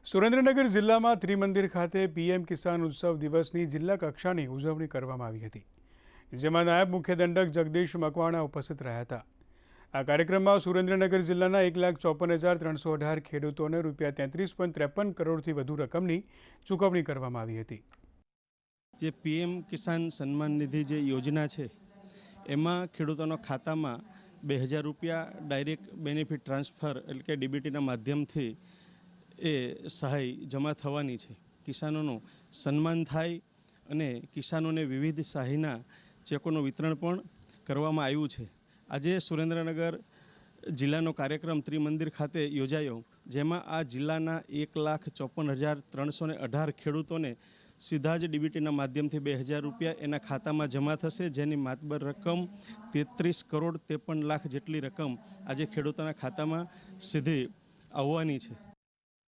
સુરેન્દ્રનગર જિલ્લામાં ત્રિમંદિર ખાતે પીએમ કિસાન ઉત્સવ દિવસની જિલ્લા કક્ષાની ઉજવણી કરવામાં આવી હતી, જેમાં નાયબ મુખ્ય દંડક જગદીશ મકવાણા ઉપસ્થિત રહ્યા હતા। આ કાર્યક્રમમાં સુરેન્દ્રનગર જિલ્લાના 1,54,318 ખેડૂતોને ₹33.53 કરોડથી વધુ રકમની ચૂકવણી કરવામાં આવી હતી। જે પીએમ કિસાન સન્માન નિધિ જે યોજના છે એમાં ખેડૂતોના ખાતામાં ₹2000 ડાયરેક્ટ બેનિફિટ ટ્રાન્સફર એટલે કે ડીબીટીના માધ્યમથી એ સહાય જમા થવાની છે। કિસાનોનું સન્માન થાય અને કિસાનોને વિવિધ સહાયના ચેકોનું વિતરણ પણ કરવામાં આવ્યું છે। આજે સુરેન્દ્રનગર જિલ્લાનો કાર્યક્રમ ત્રિમંદિર ખાતે યોજાયો, જેમાં આ જિલ્લાના 1,54,318 ખેડૂતોને સીધા જ ડીબીટીના માધ્યમથી ₹2000 એના ખાતામાં જમા થશે, જેની માતબર રકમ 33 કરોડ 53 લાખ જેટલી રકમ આજે ખેડૂતોના ખાતામાં સીધી આવવાની છે।